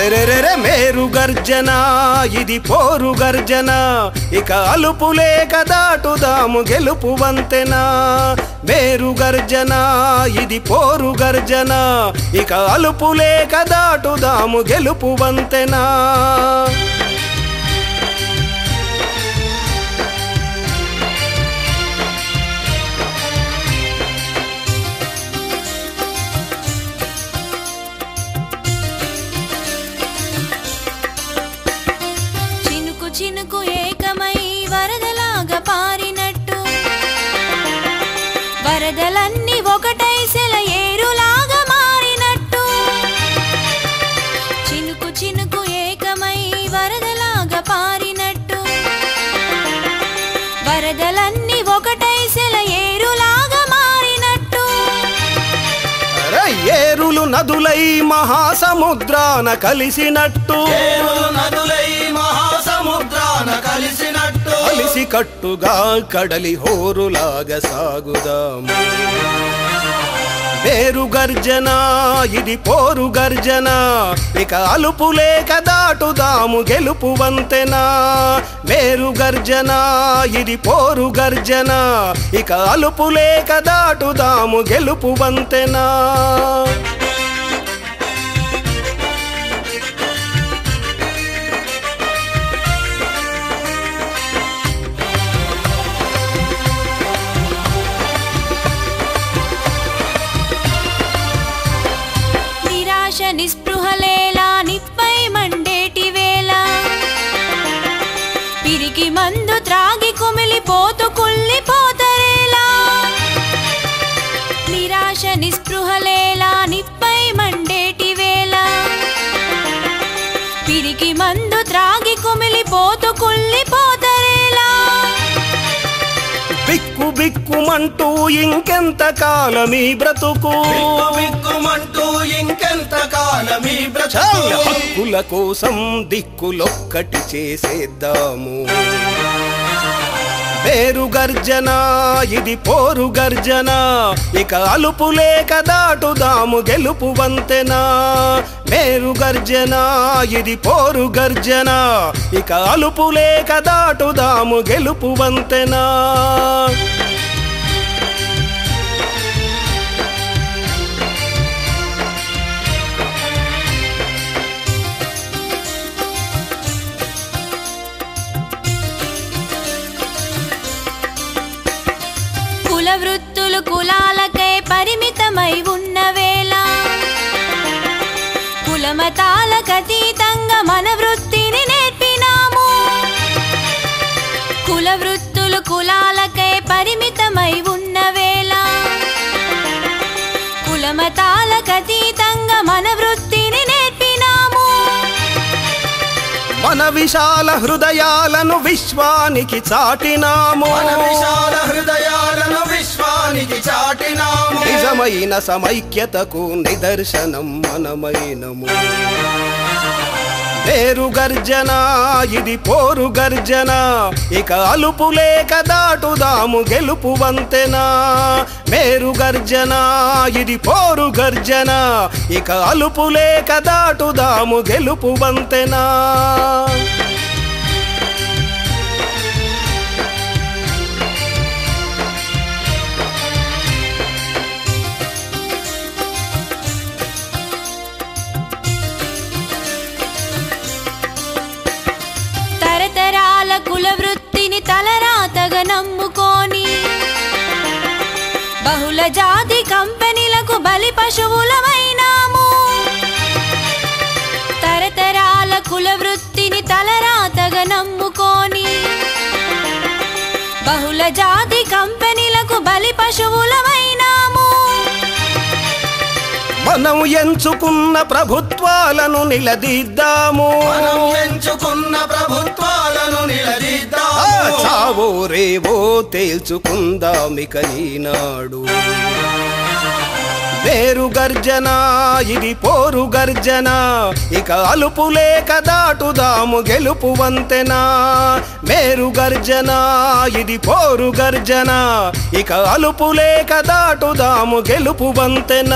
అరెరెరెరె మేరు గర్జన ఇది పోరు గర్జన ఇక అలుపులేక దాటుదాము గెలుపు వంతెన మేరు గర్జన ఇది పోరు గర్జన ఇక అలుపులేక దాటుదాము గెలుపు వంతెన చినుకు ఏకమై వరదలాగా పారినట్టు వరదలన్నీ ఒకటై సెలయేరులాగా మారినట్టు చినుకు ఏకమై వరదలాగా పారినట్టు వరదలన్నీ ఒకటై సెలయేరులాగా మారినట్టు ఏరులు నదులై మహాసముద్రాన కలిసినట్టు కలిసి కట్టుగా కడలి హోరులాగా సాగుదాము మేరు గర్జన ఇది పోరు గర్జన ఇక అలుపులేక దాటుదాము గెలుపు వంతెన మేరు గర్జన ఇది పోరు గర్జన ఇక అలుపులేక దాటుదాము గెలుపు వంతెన నిస్పృహలేలా నిప్పై మండేటి వేళ పిరికి మందు త్రాగి కుమిలిపోతూ కుళ్ళిపోతరేలా నిరాశ నిస్పృహలేలా నిప్పై మండేటి వేళ పిరికి మందు త్రాగి కుమిలిపోతూ కుళ్ళిపోతరేలా బిక్కు బిక్కుమంటూ ఇంకెంత కాలమీ బ్రతుకు హక్కుల కోసం దిక్కులొక్కటి చేసేద్దాము మేరు గర్జన ఇది పోరు గర్జన ఇక అలుపులేక దాటుదాము గెలుపు వంతెన మేరు గర్జన ఇది పోరు గర్జన ఇక అలుపులేక దాటుదాము గెలుపు వంతెన కుల వృత్తులు కులాలకై పరిమితమై ఉన్న వేళ కులమతాలకు అతీతంగా మన వృత్తిని నేర్పినాము కుల వృత్తులు కులాలకై పరిమితమై ఉన్న వేళ కులమతాలకు అతీతంగా మన వృత్తిని నేర్పినాము మన విశాల హృదయాలను విశ్వానికి చాటినాము నిజమైన సమైక్యతకు నిదర్శనం మనమైనము మేరు గర్జన ఇది పోరు గర్జన ఇక అలుపులేక దాటుదాము గెలుపు వంతెన మేరు గర్జన ఇది పోరు గర్జన ఇక అలుపులేక దాటుదాము గెలుపు వంతెన కుల వృత్తిని తలరాతగా నమ్ముకొని బహుళ జాతి కంపెనీలకు బలి పశువులమైనాము తరతరాల కుల వృత్తిని తలరాతగా నమ్ముకొని బహుళ జాతి కంపెనీలకు బలి పశువులమైనాము మనం ఎంచుకున్న ప్రభుత్వాలను నిలదీద్దాము చావో రేవో తేల్చుకుందామిక ఈనాడు మేరు గర్జన ఇది పోరు గర్జన ఇక అలుపులేక దాటుదాము గెలుపు వంతెన మేరు గర్జన ఇది పోరు గర్జన ఇక అలుపులేక దాటుదాము గెలుపు వంతెన